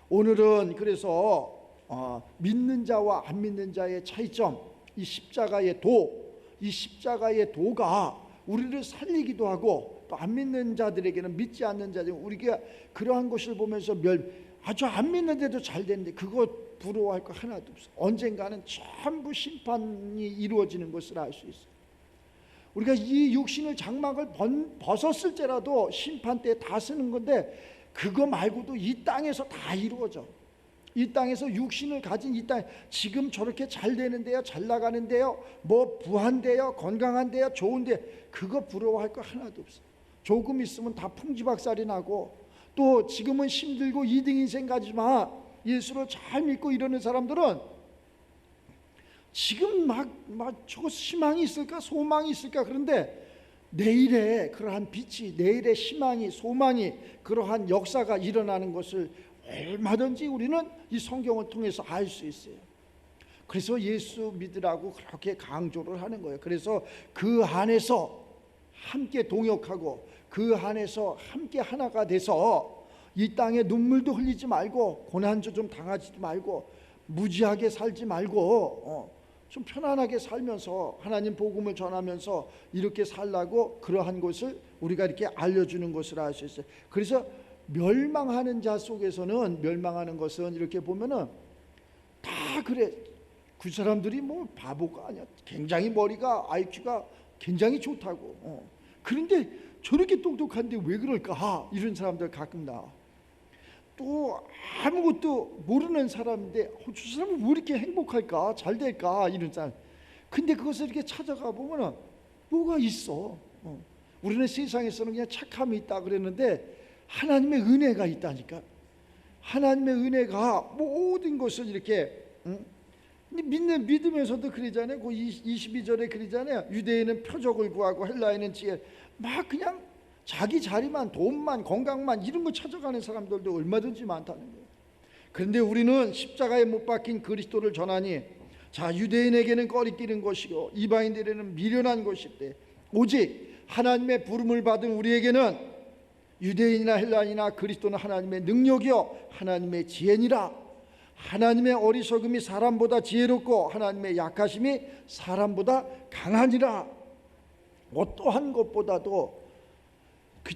오늘은 그래서 믿는 자와 안 믿는 자의 차이점, 이 십자가의 도가 우리를 살리기도 하고, 또 안 믿는 자들에게는, 믿지 않는 자들, 우리가 그러한 것을 보면서 아주 안 믿는데도 잘 되는데 그거 부러워할 거 하나도 없어. 언젠가는 전부 심판이 이루어지는 것을 알 수 있어요. 우리가 이 육신의 장막을 벗었을 때라도 심판 때 다 쓰는 건데, 그거 말고도 이 땅에서 다 이루어져. 이 땅에서 육신을 가진 이 땅, 지금 저렇게 잘 되는데요, 잘 나가는데요, 뭐 부한데요, 건강한데요, 좋은데, 그거 부러워할 거 하나도 없어. 조금 있으면 다 풍지박살이 나고, 또 지금은 힘들고 2등 인생 가지만 예수를 잘 믿고 이러는 사람들은 지금 막 저거 희망이 있을까, 소망이 있을까. 그런데 내일의 그러한 빛이, 내일의 희망이, 소망이, 그러한 역사가 일어나는 것을 얼마든지 우리는 이 성경을 통해서 알 수 있어요. 그래서 예수 믿으라고 그렇게 강조를 하는 거예요. 그래서 그 안에서 함께 동역하고, 그 안에서 함께 하나가 돼서 이 땅에 눈물도 흘리지 말고, 고난도 좀 당하지도 말고, 무지하게 살지 말고 좀 편안하게 살면서 하나님 복음을 전하면서 이렇게 살라고, 그러한 것을 우리가 이렇게 알려주는 것을 알 수 있어요. 그래서 멸망하는 자 속에서는, 멸망하는 것은 이렇게 보면은 다 그래, 그 사람들이 뭐 바보가 아니야, 굉장히 머리가, IQ가 굉장히 좋다고. 그런데 저렇게 똑똑한데 왜 그럴까, 이런 사람들 가끔 나와. 또 아무것도 모르는 사람인데 저 사람은 왜 이렇게 행복할까, 잘 될까, 이런 사람. 근데 그것을 이렇게 찾아가 보면은 뭐가 있어. 우리는 세상에서는 그냥 착함이 있다 그랬는데, 하나님의 은혜가 있다니까. 하나님의 은혜가 모든 것을 이렇게 믿으면서도 그러잖아요. 그 22절에 그러잖아요. 유대인은 표적을 구하고 헬라인은 지혜. 막 그냥 자기 자리만, 돈만, 건강만, 이런 거 찾아가는 사람들도 얼마든지 많다는 거예요. 그런데 우리는 십자가에 못 박힌 그리스도를 전하니, 자, 유대인에게는 꺼리끼는 것이고 이방인들에게는 미련한 것인데, 오직 하나님의 부름을 받은 우리에게는 유대인이나 헬라인이나 그리스도는 하나님의 능력이요 하나님의 지혜니라. 하나님의 어리석음이 사람보다 지혜롭고 하나님의 약하심이 사람보다 강하니라. 어떠한 것보다도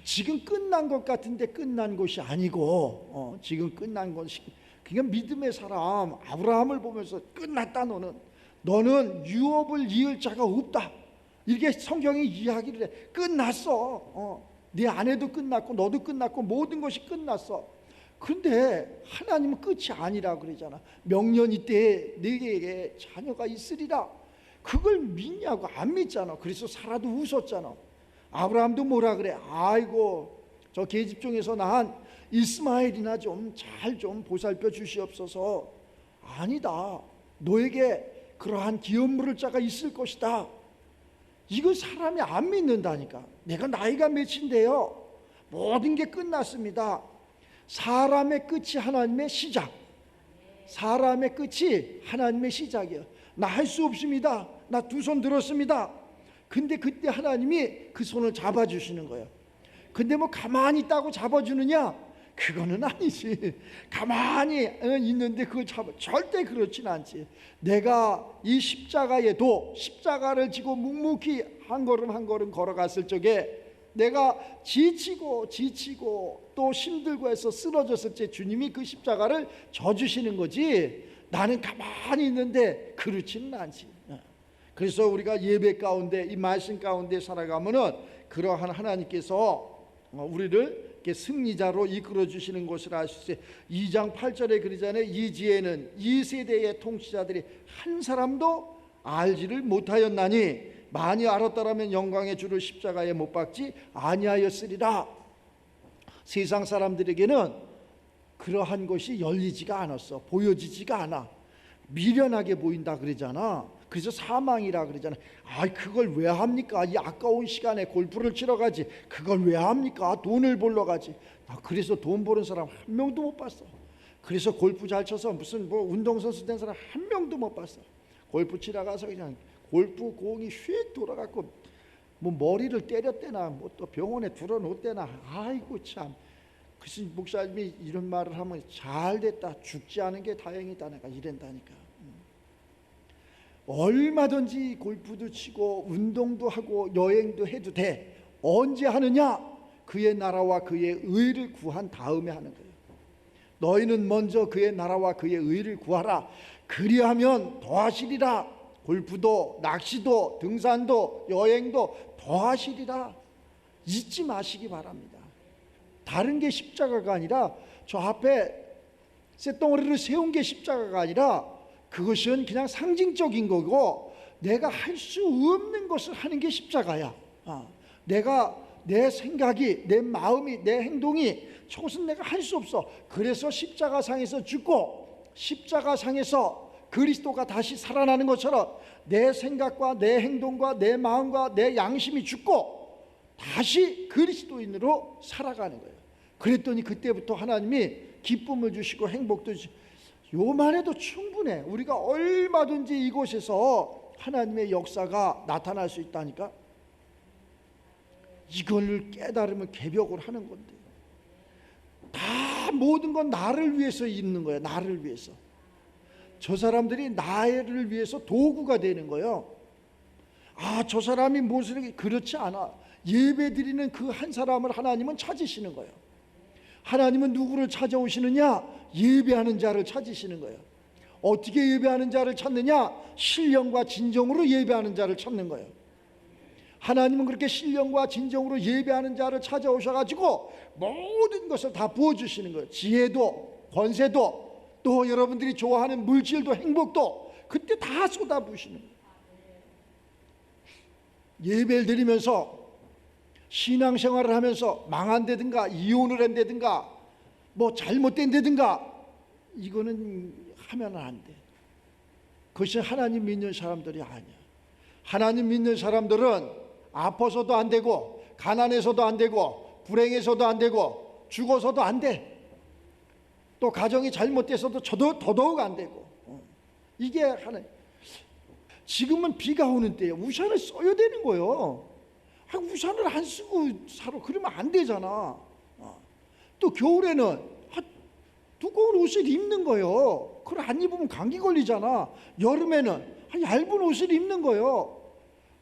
지금 끝난 것 같은데 끝난 것이 아니고, 지금 끝난 것이, 그냥 믿음의 사람 아브라함을 보면서 끝났다, 너는 유업을 이을 자가 없다, 이렇게 성경이 이야기를 해. 끝났어. 네 아내도 끝났고 너도 끝났고 모든 것이 끝났어. 그런데 하나님은 끝이 아니라 그러잖아. 명년 이때에 네게 자녀가 있으리라. 그걸 믿냐고. 안 믿잖아. 그래서 사라도 웃었잖아. 아브라함도 뭐라 그래, 아이고 저 계집종에서 낳은 이스마엘이나 좀 잘 좀 보살펴 주시옵소서. 아니다, 너에게 그러한 기업 물을 자가 있을 것이다. 이거 사람이 안 믿는다니까. 내가 나이가 몇인데요, 모든 게 끝났습니다. 사람의 끝이 하나님의 시작, 사람의 끝이 하나님의 시작이에요. 나 할 수 없습니다, 나 두 손 들었습니다. 근데 그때 하나님이 그 손을 잡아주시는 거예요. 근데 뭐 가만히 있다고 잡아주느냐? 그거는 아니지. 가만히 있는데 그걸 절대 그렇진 않지. 내가 이 십자가를 지고 묵묵히 한 걸음 한 걸음 걸어갔을 적에, 내가 지치고 또 힘들고 해서 쓰러졌을 때 주님이 그 십자가를 져주시는 거지, 나는 가만히 있는데 그렇지는 않지. 그래서 우리가 예배 가운데, 이 말씀 가운데 살아가면은 그러한 하나님께서 우리를 이렇게 승리자로 이끌어 주시는 것을 알 수 있어요. 2장 8절에 그러잖아요. 이 지혜는 이 세대의 통치자들이 한 사람도 알지를 못하였나니, 많이 알았더라면 영광의 주를 십자가에 못 박지 아니하였으리라. 세상 사람들에게는 그러한 것이 열리지가 않았어. 보여지지가 않아. 미련하게 보인다 그러잖아. 그래서 사망이라 그러잖아. 그걸 왜 합니까? 이 아까운 시간에 골프를 치러 가지, 그걸 왜 합니까? 돈을 벌러 가지. 그래서 돈 버는 사람 한 명도 못 봤어. 그래서 골프 잘 쳐서 무슨 뭐 운동선수 된 사람 한 명도 못 봤어. 골프 치러 가서 그냥 골프 공이 휙 돌아갔고, 뭐 머리를 때렸대나 뭐 또 병원에 들어놓대나. 아이고 참, 그래서 목사님이 이런 말을 하면 잘됐다, 죽지 않은 게 다행이다, 내가 이런다니까. 얼마든지 골프도 치고 운동도 하고 여행도 해도 돼. 언제 하느냐? 그의 나라와 그의 의를 구한 다음에 하는 거예요. 너희는 먼저 그의 나라와 그의 의를 구하라. 그리하면 더하시리라. 골프도 낚시도 등산도 여행도 더하시리라. 잊지 마시기 바랍니다. 다른 게 십자가가 아니라, 저 앞에 쇳덩어리를 세운 게 십자가가 아니라, 그것은 그냥 상징적인 거고, 내가 할 수 없는 것을 하는 게 십자가야. 내가 내 생각이, 내 마음이, 내 행동이, 저것은 내가 할 수 없어. 그래서 십자가상에서 죽고 십자가상에서 그리스도가 다시 살아나는 것처럼 내 생각과 내 행동과 내 마음과 내 양심이 죽고 다시 그리스도인으로 살아가는 거예요. 그랬더니 그때부터 하나님이 기쁨을 주시고 행복도 주시고, 요만 해도 충분해. 우리가 얼마든지 이곳에서 하나님의 역사가 나타날 수 있다니까. 이걸 깨달으면 개벽을 하는 건데, 다 모든 건 나를 위해서 있는 거예요. 나를 위해서. 저 사람들이 나를 위해서 도구가 되는 거예요. 저 사람이 무슨, 그렇지 않아. 예배 드리는 그 한 사람을 하나님은 찾으시는 거예요. 하나님은 누구를 찾아오시느냐? 예배하는 자를 찾으시는 거예요. 어떻게 예배하는 자를 찾느냐? 신령과 진정으로 예배하는 자를 찾는 거예요. 하나님은 그렇게 신령과 진정으로 예배하는 자를 찾아오셔가지고 모든 것을 다 부어주시는 거예요. 지혜도 권세도 또 여러분들이 좋아하는 물질도 행복도 그때 다 쏟아부으시는 거예요. 예배를 드리면서 신앙생활을 하면서 망한다든가 이혼을 한다든가 뭐 잘못된다든가 이거는 하면 안 돼. 그것이 하나님 믿는 사람들이 아니야. 하나님 믿는 사람들은 아파서도 안 되고 가난해서도 안 되고 불행해서도 안 되고 죽어서도 안 돼. 또 가정이 잘못돼서도 더더욱 안 되고. 이게 하나님. 지금은 비가 오는 때에 우산을 써야 되는 거예요. 우산을 안 쓰고 살아. 그러면 안 되잖아. 또 겨울에는 두꺼운 옷을 입는 거예요. 그걸 안 입으면 감기 걸리잖아. 여름에는 얇은 옷을 입는 거예요.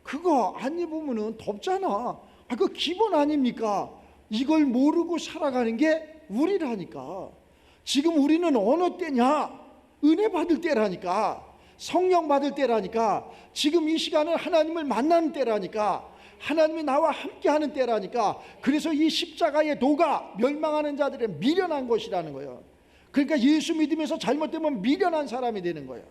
그거 안 입으면 덥잖아. 그거 기본 아닙니까? 이걸 모르고 살아가는 게 우리라니까. 지금 우리는 어느 때냐? 은혜 받을 때라니까. 성령 받을 때라니까. 지금 이 시간은 하나님을 만나는 때라니까. 하나님이 나와 함께하는 때라니까. 그래서 이 십자가의 도가 멸망하는 자들의 미련한 것이라는 거예요. 그러니까 예수 믿으면서 잘못되면 미련한 사람이 되는 거예요.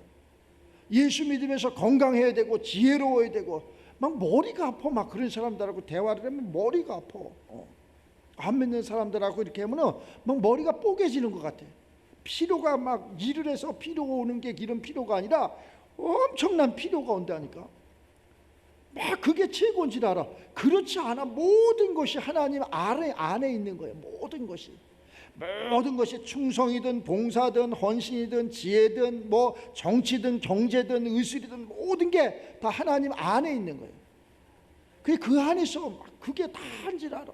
예수 믿으면서 건강해야 되고 지혜로워야 되고 막 머리가 아파. 막 그런 사람들하고 대화를 하면 머리가 아파. 안 믿는 사람들하고 이렇게 하면 막 머리가 뽀개지는 것 같아. 피로가 막 일을 해서 피로가 오는 게 이런 피로가 아니라 엄청난 피로가 온다니까. 막 그게 최고인 줄 알아. 그렇지 않아. 모든 것이 하나님 안에 있는 거예요. 모든 것이 충성이든 봉사든 헌신이든 지혜든 뭐 정치든 경제든 의술이든 모든 게 다 하나님 안에 있는 거예요. 그 안에서 그게 다인 줄 알아.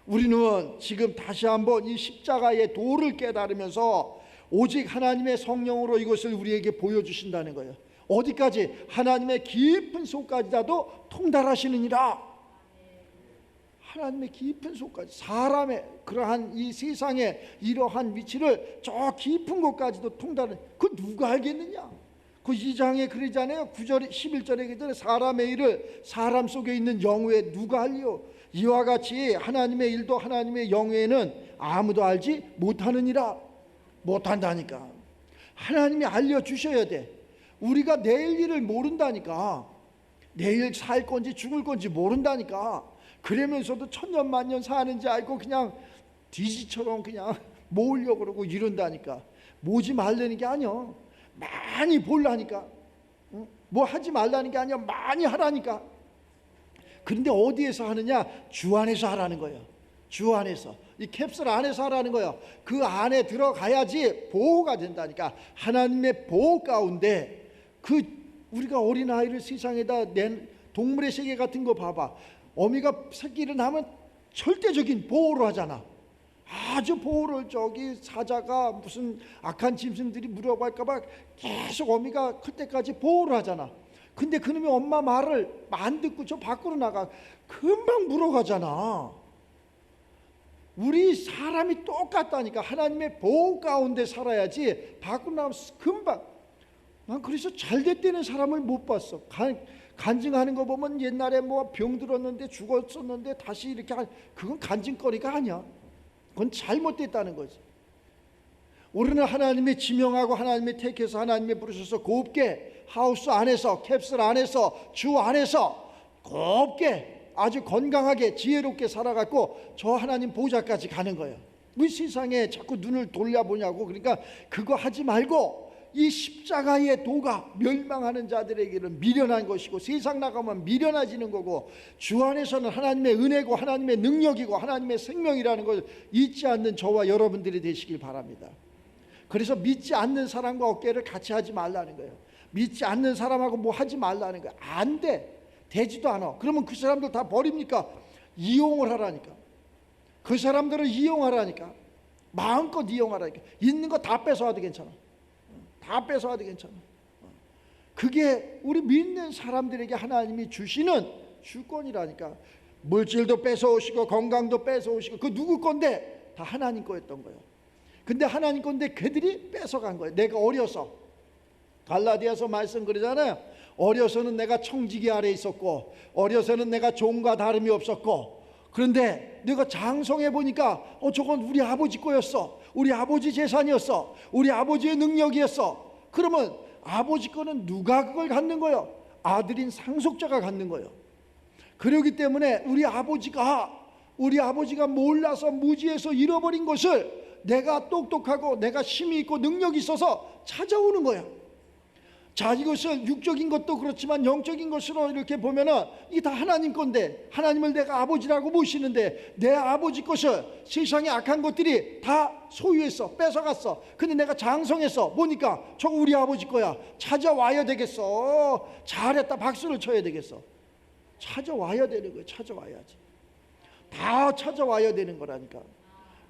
우리는 지금 다시 한번 이 십자가의 도를 깨달으면서 오직 하나님의 성령으로 이것을 우리에게 보여주신다는 거예요. 어디까지? 하나님의 깊은 속까지라도 통달하시느니라. 하나님의 깊은 속까지, 사람의 그러한 이 세상의 이러한 위치를 저 깊은 곳까지도 통달해. 그 누가 알겠느냐? 그 2장에 그러잖아요. 9절 11절에 그러잖아요. 사람의 일을 사람 속에 있는 영후에 누가 알리요? 이와 같이 하나님의 일도 하나님의 영후에는 아무도 알지 못하느니라. 못한다니까. 하나님이 알려주셔야 돼. 우리가 내일 일을 모른다니까. 내일 살 건지 죽을 건지 모른다니까. 그러면서도 천년만년 사는지 알고 그냥 뒤지처럼 그냥 모으려고 그러고 이런다니까. 모지 말라는 게 아니야. 많이 보려니까. 뭐 하지 말라는 게 아니야. 많이 하라니까. 그런데 어디에서 하느냐? 주 안에서 하라는 거예요. 주 안에서. 이 캡슐 안에서 하라는 거예요. 그 안에 들어가야지 보호가 된다니까. 하나님의 보호 가운데 우리가 어린아이를 세상에다 낸 동물의 세계 같은 거 봐봐. 어미가 새끼를 낳으면 절대적인 보호를 하잖아. 아주 보호를 사자가 무슨 악한 짐승들이 물어볼까봐 계속 어미가 클 때까지 보호를 하잖아. 근데 그놈이 엄마 말을 안 듣고 저 밖으로 나가 금방 물어가잖아. 우리 사람이 똑같다니까. 하나님의 보호 가운데 살아야지 밖으로 나가면 금방. 난 그래서 잘 됐다는 사람을 못 봤어. 간증하는 거 보면 옛날에 뭐 병 들었는데 죽었었는데 다시 이렇게 그건 간증거리가 아니야. 그건 잘못됐다는 거지. 우리는 하나님의 지명하고 하나님의 택해서 하나님의 부르셔서 곱게 하우스 안에서, 캡슐 안에서, 주 안에서 곱게 아주 건강하게 지혜롭게 살아갖고 저 하나님 보좌까지 가는 거예요. 왜 세상에 자꾸 눈을 돌려보냐고. 그러니까 그거 하지 말고 이 십자가의 도가 멸망하는 자들에게는 미련한 것이고 세상 나가면 미련해지는 거고 주 안에서는 하나님의 은혜고 하나님의 능력이고 하나님의 생명이라는 걸 잊지 않는 저와 여러분들이 되시길 바랍니다. 그래서 믿지 않는 사람과 어깨를 같이 하지 말라는 거예요. 믿지 않는 사람하고 뭐 하지 말라는 거예요. 안 돼. 되지도 않아. 그러면 그 사람들 다 버립니까? 이용을 하라니까. 그 사람들을 이용하라니까. 마음껏 이용하라니까. 있는 거 다 뺏어와도 괜찮아. 다 뺏어와도 괜찮아. 그게 우리 믿는 사람들에게 하나님이 주시는 주권이라니까. 물질도 뺏어오시고 건강도 뺏어오시고 그 누구 건데? 다 하나님 거였던 거예요. 근데 하나님 건데 그들이 뺏어간 거예요. 내가 어려서. 갈라디아서 말씀 그러잖아요. 어려서는 내가 청지기 아래 있었고 어려서는 내가 종과 다름이 없었고 그런데 내가 장성해 보니까 저건 우리 아버지 거였어. 우리 아버지 재산이었어. 우리 아버지의 능력이었어. 그러면 아버지 거는 누가 그걸 갖는 거예요? 아들인 상속자가 갖는 거예요. 그렇기 때문에 우리 아버지가 몰라서 무지해서 잃어버린 것을 내가 똑똑하고 내가 힘이 있고 능력이 있어서 찾아오는 거예요. 자, 이것을 육적인 것도 그렇지만 영적인 것으로 이렇게 보면은 이게 다 하나님 건데 하나님을 내가 아버지라고 모시는데 내 아버지 것을 세상의 악한 것들이 다 소유했어. 뺏어갔어. 근데 내가 장성했어. 보니까 저거 우리 아버지 거야. 찾아와야 되겠어. 잘했다. 박수를 쳐야 되겠어. 찾아와야 되는 거야. 찾아와야지. 다 찾아와야 되는 거라니까.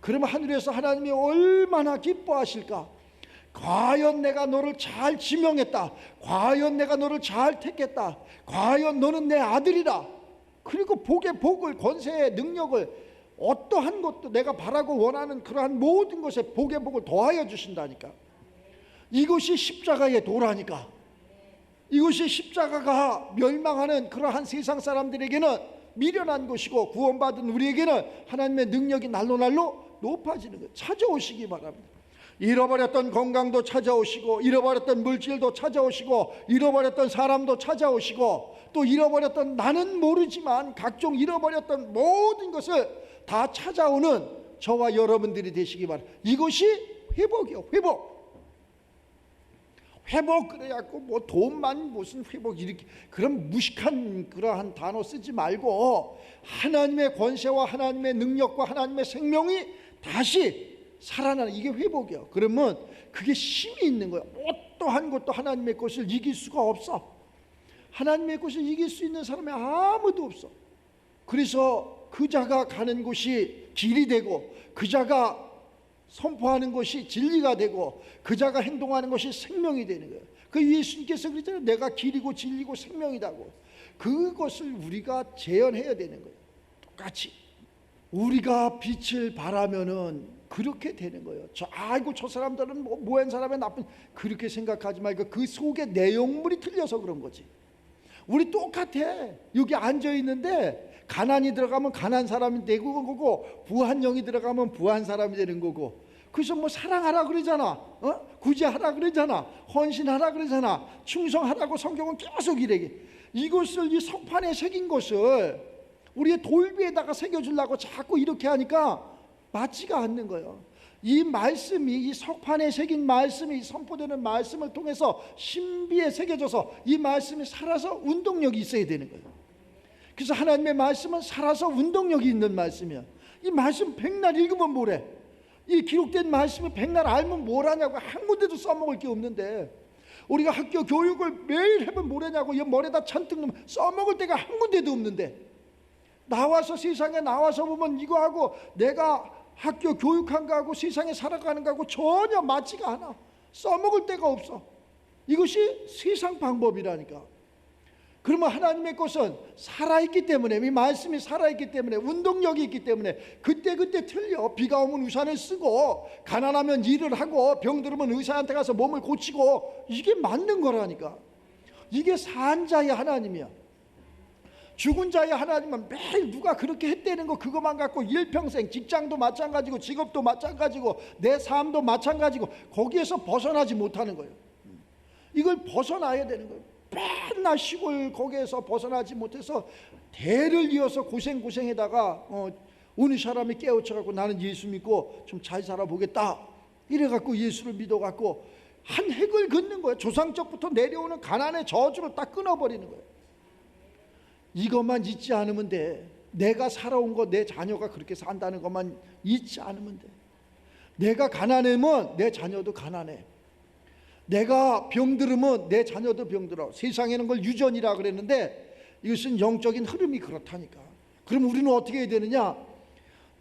그러면 하늘에서 하나님이 얼마나 기뻐하실까. 과연 내가 너를 잘 지명했다. 과연 내가 너를 잘 택했다. 과연 너는 내 아들이다. 그리고 복의 복을, 권세의 능력을, 어떠한 것도 내가 바라고 원하는 그러한 모든 것에 복의 복을 더하여 주신다니까. 이것이 십자가의 도라니까. 이것이 십자가가 멸망하는 그러한 세상 사람들에게는 미련한 것이고 구원받은 우리에게는 하나님의 능력이 날로 높아지는 거예요. 찾아오시기 바랍니다. 잃어버렸던 건강도 찾아오시고 잃어버렸던 물질도 찾아오시고 잃어버렸던 사람도 찾아오시고 또 잃어버렸던 나는 모르지만 각종 잃어버렸던 모든 것을 다 찾아오는 저와 여러분들이 되시기 바랍니다. 이것이 회복이요. 회복 그래갖고 뭐 돈만 무슨 회복 이렇게 그런 무식한 그러한 단어 쓰지 말고 하나님의 권세와 하나님의 능력과 하나님의 생명이 다시 살아나는 이게 회복이야. 그러면 그게 힘이 있는 거야. 어떠한 것도 하나님의 것을 이길 수가 없어. 하나님의 것을 이길 수 있는 사람이 아무도 없어. 그래서 그자가 가는 곳이 길이 되고 그자가 선포하는 것이 진리가 되고 그자가 행동하는 것이 생명이 되는 거예요. 그 예수님께서 그랬잖아요. 내가 길이고 진리고 생명이다고. 그것을 우리가 재현해야 되는 거예요. 똑같이 우리가 빛을 발하면은 그렇게 되는 거예요. 저 사람들은 뭐한 사람의 나쁜 그렇게 생각하지 말고 그 속에 내용물이 틀려서 그런 거지. 우리 똑같아. 여기 앉아 있는데 가난이 들어가면 가난 사람이 되고 거고 부한 영이 들어가면 부한 사람이 되는 거고. 그래서 뭐 사랑하라 그러잖아. 구제하라 그러잖아. 헌신하라 그러잖아. 충성하라고 성경은 계속 이래게. 이것을 이 석판에 새긴 것을 우리의 돌비에다가 새겨주려고 자꾸 이렇게 하니까 맞지가 않는 거예요. 이 말씀이 이 석판에 새긴 말씀이 선포되는 말씀을 통해서 신비에 새겨져서 이 말씀이 살아서 운동력이 있어야 되는 거예요. 그래서 하나님의 말씀은 살아서 운동력이 있는 말씀이야. 이 말씀 백날 읽으면 뭐래? 이 기록된 말씀을 백날 알면 뭘 하냐고. 한 군데도 써먹을 게 없는데 우리가 학교 교육을 매일 해보면 뭐라냐고. 이 머리에다 잔뜩 넣으면 써먹을 데가 한 군데도 없는데 나와서 세상에 나와서 보면 이거 하고 내가 학교 교육한 거하고 세상에 살아가는 거하고 전혀 맞지가 않아. 써먹을 데가 없어. 이것이 세상 방법이라니까. 그러면 하나님의 것은 살아있기 때문에, 이 말씀이 살아있기 때문에, 운동력이 있기 때문에 그때그때 틀려. 비가 오면 우산을 쓰고, 가난하면 일을 하고, 병들으면 의사한테 가서 몸을 고치고, 이게 맞는 거라니까. 이게 산 자의 하나님이야. 죽은 자의 하나님은 매일 누가 그렇게 했다는 거 그것만 갖고 일평생, 직장도 마찬가지고 직업도 마찬가지고 내 삶도 마찬가지고 거기에서 벗어나지 못하는 거예요. 이걸 벗어나야 되는 거예요. 맨날 시골 거기에서 벗어나지 못해서 대를 이어서 고생에다가 어느 사람이 깨우쳐갖고 나는 예수 믿고 좀 잘 살아보겠다 이래갖고 예수를 믿어갖고 한 획을 긋는 거예요. 조상적부터 내려오는 가난의 저주를 딱 끊어버리는 거예요. 이것만 잊지 않으면 돼. 내가 살아온 거, 내 자녀가 그렇게 산다는 것만 잊지 않으면 돼. 내가 가난하면 내 자녀도 가난해. 내가 병들으면 내 자녀도 병들어. 세상에는 걸 유전이라 그랬는데 이것은 영적인 흐름이 그렇다니까. 그럼 우리는 어떻게 해야 되느냐?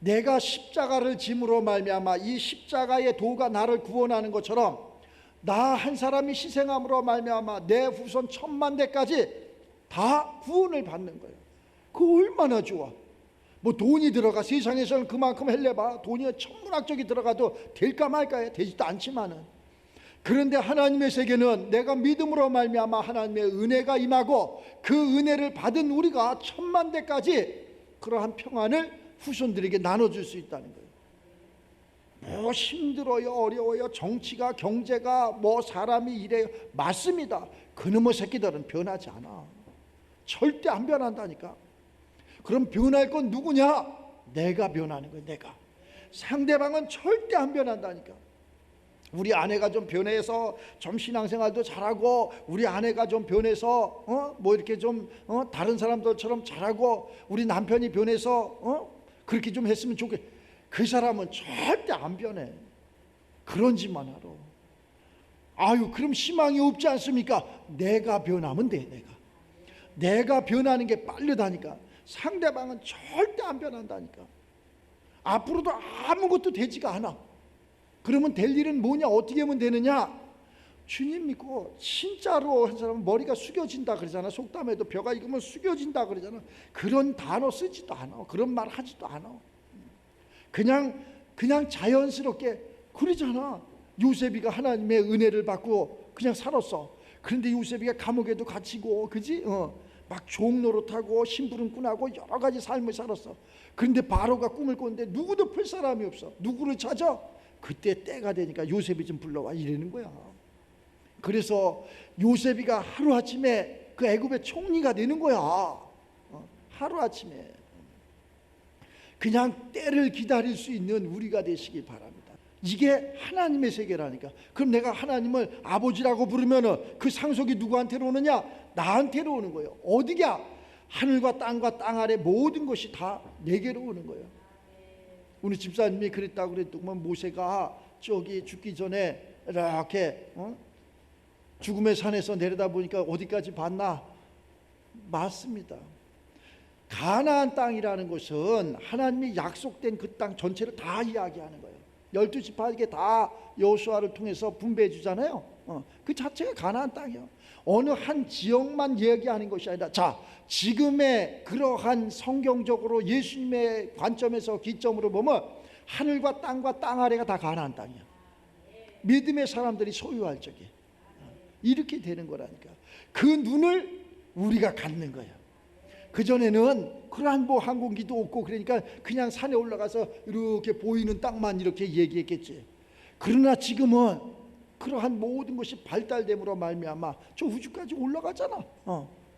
내가 십자가를 짐으로 말미암아 이 십자가의 도가 나를 구원하는 것처럼 나 한 사람이 희생함으로 말미암아 내 후손 1000만 대까지 다 구원을 받는 거예요. 그거 얼마나 좋아. 뭐 돈이 들어가, 세상에서는 그만큼 헬래봐 돈이 천문학적이 들어가도 될까 말까요? 되지도 않지만은, 그런데 하나님의 세계는 내가 믿음으로 말미암아 하나님의 은혜가 임하고 그 은혜를 받은 우리가 1000만 대까지 그러한 평안을 후손들에게 나눠줄 수 있다는 거예요. 뭐 힘들어요, 어려워요, 정치가, 경제가, 뭐 사람이 이래요. 맞습니다. 그놈의 새끼들은 변하지 않아. 절대 안 변한다니까. 그럼 변할 건 누구냐? 내가 변하는 거야. 내가. 상대방은 절대 안 변한다니까. 우리 아내가 좀 변해서 좀 신앙생활도 잘하고, 우리 아내가 좀 변해서 뭐 이렇게 좀 다른 사람들처럼 잘하고, 우리 남편이 변해서 그렇게 좀 했으면 좋겠. 그 사람은 절대 안 변해. 그런 짓만 하러. 아유, 그럼 희망이 없지 않습니까? 내가 변하면 돼. 내가 변하는 게 빠르다니까. 상대방은 절대 안 변한다니까. 앞으로도 아무것도 되지가 않아. 그러면 될 일은 뭐냐? 어떻게 하면 되느냐? 주님 믿고 진짜로 한 사람은 머리가 숙여진다 그러잖아. 속담에도 벼가 익으면 숙여진다 그러잖아. 그런 단어 쓰지도 않아. 그런 말 하지도 않아. 그냥 자연스럽게 그러잖아. 요셉이가 하나님의 은혜를 받고 그냥 살았어. 그런데 요셉이가 감옥에도 갇히고, 그지? 막 종노릇하고 심부름꾼하고 여러 가지 삶을 살았어. 그런데 바로가 꿈을 꿨는데 누구도 풀 사람이 없어. 누구를 찾아? 그때 때가 되니까 요셉이 좀 불러와 이러는 거야. 그래서 요셉이가 하루아침에 그 애굽의 총리가 되는 거야. 하루아침에. 그냥 때를 기다릴 수 있는 우리가 되시기 바랍니다. 이게 하나님의 세계라니까. 그럼 내가 하나님을 아버지라고 부르면은 그 상속이 누구한테로 오느냐? 나한테로 오는 거예요. 어디냐? 하늘과 땅 아래 모든 것이 다 내게로 오는 거예요. 우리 집사님이 그랬다고 그랬더만, 모세가 저기 죽기 전에 이렇게 죽음의 산에서 내려다 보니까 어디까지 봤나? 맞습니다. 가나안 땅이라는 것은 하나님이 약속된 그 땅 전체를 다 이야기하는 거예요. 12지파에게 다 여호수아를 통해서 분배해 주잖아요. 그 자체가 가나안 땅이에요. 어느 한 지역만 이야기하는 것이 아니라, 자, 지금의 그러한 성경적으로 예수님의 관점에서 기점으로 보면 하늘과 땅 아래가 다 가나안 땅이야. 믿음의 사람들이 소유할 적에 이렇게 되는 거라니까. 그 눈을 우리가 갖는 거야. 그전에는 그러한 뭐 항공기도 없고 그러니까 그냥 산에 올라가서 이렇게 보이는 땅만 이렇게 얘기했겠지. 그러나 지금은 그러한 모든 것이 발달됨으로 말미암아 저 우주까지 올라가잖아.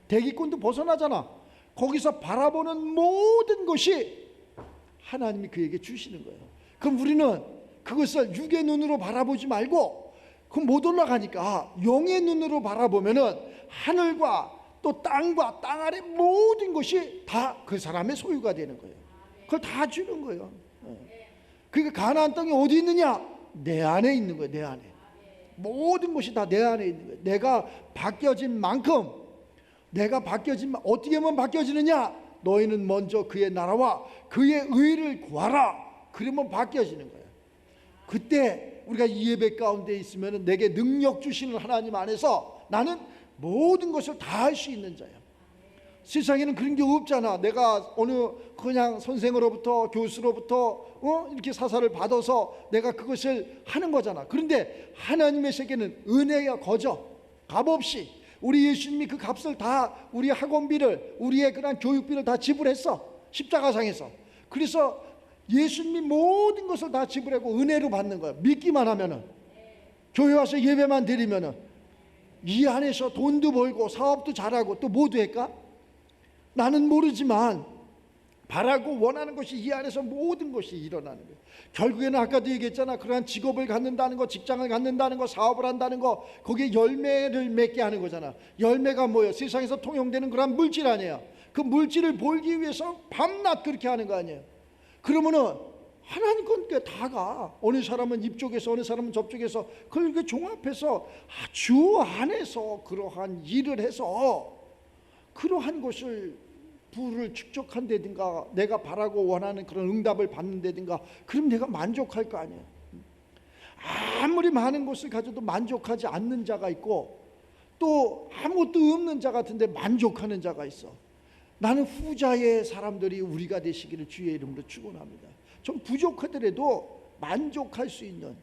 대기권도 벗어나잖아. 거기서 바라보는 모든 것이 하나님이 그에게 주시는 거예요. 그럼 우리는 그것을 육의 눈으로 바라보지 말고, 그럼 못 올라가니까 영의 눈으로 바라보면은 하늘과 또 땅과 땅 아래 모든 것이 다 그 사람의 소유가 되는 거예요. 그걸 다 주는 거예요. 그러니까 가나안 땅이 어디 있느냐? 내 안에 있는 거예요. 내 안에. 모든 것이 다 내 안에 있는 거예요. 내가 바뀌어진 만큼, 어떻게 하면 바뀌어지느냐? 너희는 먼저 그의 나라와 그의 의를 구하라. 그러면 바뀌어지는 거예요. 그때 우리가 이 예배 가운데 있으면 내게 능력 주시는 하나님 안에서 나는 모든 것을 다 할 수 있는 자야. 세상에는 그런 게 없잖아. 내가 어느 그냥 선생으로부터 교수로부터 이렇게 사사를 받아서 내가 그것을 하는 거잖아. 그런데 하나님의 세계는 은혜가 거저 값없이 우리 예수님이 그 값을 다 우리 학원비를 우리의 그런 교육비를 다 지불했어. 십자가상에서. 그래서 예수님이 모든 것을 다 지불하고 은혜로 받는 거야. 믿기만 하면은, 교회 와서 예배만 드리면은 이 안에서 돈도 벌고 사업도 잘하고 또 뭐도 할까? 나는 모르지만 바라고 원하는 것이 이 안에서 모든 것이 일어나는 거예요. 결국에는 아까도 얘기했잖아. 그러한 직업을 갖는다는 거, 직장을 갖는다는 거, 사업을 한다는 거, 거기에 열매를 맺게 하는 거잖아. 열매가 뭐예요? 세상에서 통용되는 그런 물질 아니에요. 그 물질을 벌기 위해서 밤낮 그렇게 하는 거 아니에요. 그러면은 하나님 건께 다가, 어느 사람은 이쪽에서 어느 사람은 저쪽에서 그걸 종합해서 주 안에서 그러한 일을 해서 그러한 것을 부를 축적한다든가 내가 바라고 원하는 그런 응답을 받는다든가, 그럼 내가 만족할 거 아니에요. 아무리 많은 것을 가져도 만족하지 않는 자가 있고, 또 아무것도 없는 자 같은데 만족하는 자가 있어. 나는 후자의 사람들이 우리가 되시기를 주의 이름으로 축원합니다. 좀 부족하더라도 만족할 수 있는.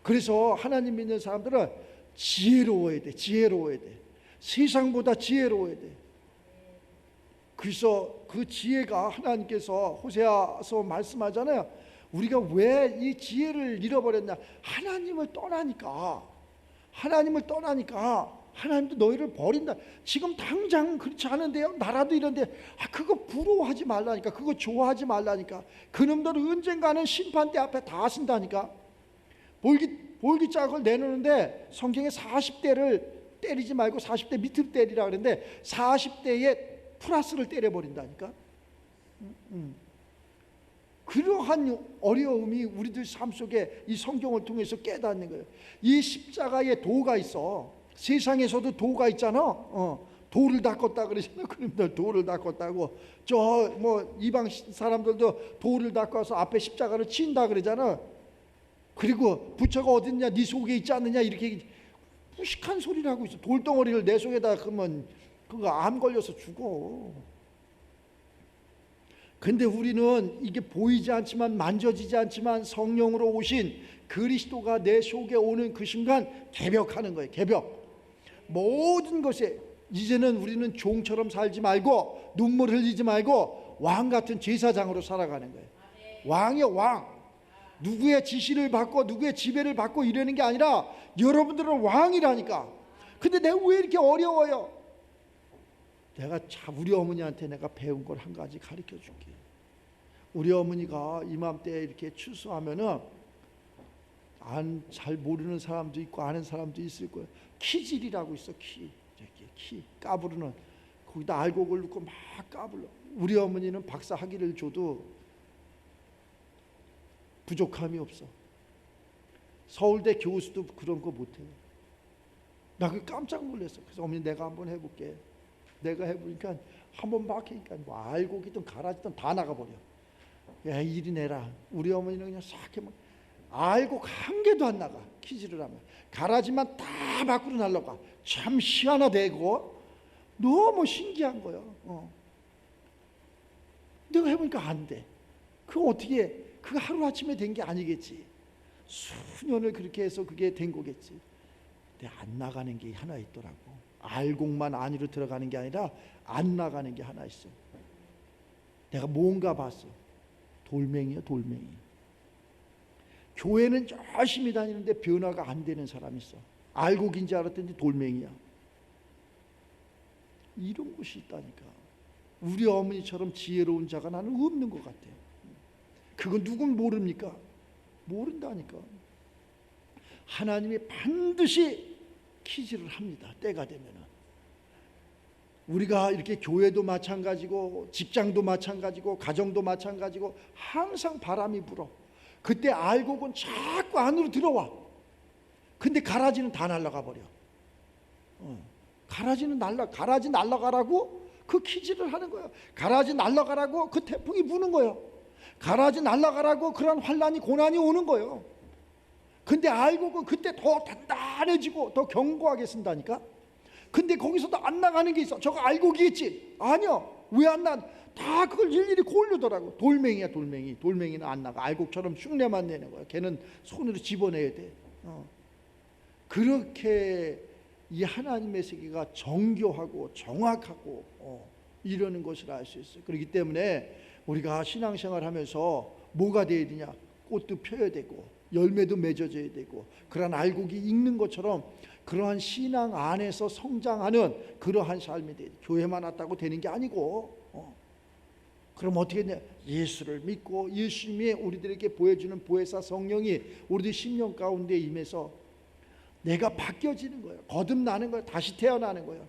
그래서 하나님 믿는 사람들은 지혜로워야 돼. 지혜로워야 돼. 세상보다 지혜로워야 돼. 그래서 그 지혜가 하나님께서 호세아서 말씀하잖아요. 우리가 왜 이 지혜를 잃어버렸냐? 하나님을 떠나니까. 하나님도 너희를 버린다. 지금 당장 그렇지 않은데요, 나라도 이런데 그거 부러워하지 말라니까. 그거 좋아하지 말라니까. 그놈들은 언젠가는 심판대 앞에 다 쓴다니까. 볼기짝을 내놓는데 성경에 40대를 때리지 말고 40대 밑으로 때리라 그러는데 40대에 플러스를 때려버린다니까. 그러한 어려움이 우리들 삶 속에 이 성경을 통해서 깨닫는 거예요. 이 십자가에 도가 있어. 세상에서도 도가 있잖아. 돌을 닦았다 그러잖아. 그놈들 돌을 닦았다고. 저 뭐 이방 사람들도 돌을 닦아서 앞에 십자가를 친다 그러잖아. 그리고 부처가 어딨냐, 네 속에 있지 않느냐, 이렇게 무식한 소리를 하고 있어. 돌덩어리를 내 속에다 그러면 그거 암 걸려서 죽어. 근데 우리는 이게 보이지 않지만, 만져지지 않지만 성령으로 오신 그리스도가 내 속에 오는 그 순간 개벽하는 거예요. 개벽. 모든 것에 이제는 우리는 종처럼 살지 말고 눈물 흘리지 말고 왕 같은 제사장으로 살아가는 거예요. 왕이요, 왕. 누구의 지시를 받고 누구의 지배를 받고 이러는 게 아니라 여러분들은 왕이라니까. 근데 내가 왜 이렇게 어려워요? 내가 우리 어머니한테 내가 배운 걸 한 가지 가르쳐 줄게. 우리 어머니가 이맘때 이렇게 추수하면은 잘 모르는 사람도 있고 아는 사람도 있을 거예요. 키질이라고 있어. 키 까부르는, 거기다 알곡을 넣고 막 까불러. 우리 어머니는 박사 학위를 줘도 부족함이 없어. 서울대 교수도 그런 거 못해. 나 그 깜짝 놀랐어. 그래서 어머니 내가 한번 해볼게. 내가 해보니까 한번 막히니까 뭐 알곡이든 가라지든 다 나가버려. 야, 이리 내라. 우리 어머니는 그냥 싹 해면 알곡 한 개도 안 나가. 키질을 하면 가라지만 다 밖으로 날라가. 참 희한하대고 너무 신기한 거예요. 내가 해보니까 안 돼. 그거 어떻게, 그거 하루아침에 된 게 아니겠지. 수년을 그렇게 해서 그게 된 거겠지. 근데 안 나가는 게 하나 있더라고. 알곡만 안으로 들어가는 게 아니라 안 나가는 게 하나 있어. 내가 뭔가 봤어. 돌멩이야, 돌멩이. 교회는 열심히 다니는데 변화가 안 되는 사람이 있어. 알곡인 줄 알았더니 돌멩이야. 이런 것이 있다니까. 우리 어머니처럼 지혜로운 자가 나는 없는 것 같아. 그건 누군 모릅니까? 모른다니까. 하나님이 반드시 키질을 합니다. 때가 되면은. 우리가 이렇게 교회도 마찬가지고 직장도 마찬가지고 가정도 마찬가지고 항상 바람이 불어. 그때 알곡은 자꾸 안으로 들어와. 근데 가라지는 다 날아가 버려. 가라지 날아가라고 그 키질을 하는 거야. 가라지 날아가라고 그 태풍이 부는 거야. 가라지 날아가라고 그런 환난이 고난이 오는 거예요. 근데 알고 그때 더 단단해지고 더 견고하게 쓴다니까. 근데 거기서도 안 나가는 게 있어. 저거 알고기겠지? 아니요. 왜 안 나? 다 그걸 일일이 고르더라고. 돌멩이야, 돌멩이. 돌멩이는 안 나가. 알곡처럼 흉내만 내는 거야. 걔는 손으로 집어내야 돼. 그렇게 이 하나님의 세계가 정교하고 정확하고 이러는 것을 알 수 있어요. 그렇기 때문에 우리가 신앙생활 하면서 뭐가 돼야 되냐? 꽃도 펴야 되고 열매도 맺어져야 되고 그러한 알곡이 익는 것처럼 그러한 신앙 안에서 성장하는 그러한 삶이 돼야 돼. 교회만 왔다고 되는 게 아니고 그럼 어떻게 했냐? 예수를 믿고 예수님이 우리들에게 보여주는 보혜사 성령이 우리들 심령 가운데 임해서 내가 바뀌어지는 거예요. 거듭나는 거예요. 다시 태어나는 거예요.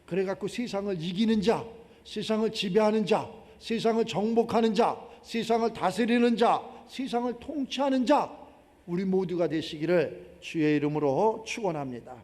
그래갖고 세상을 이기는 자, 세상을 지배하는 자, 세상을 정복하는 자, 세상을 다스리는 자, 세상을 통치하는 자, 우리 모두가 되시기를 주의 이름으로 축원합니다.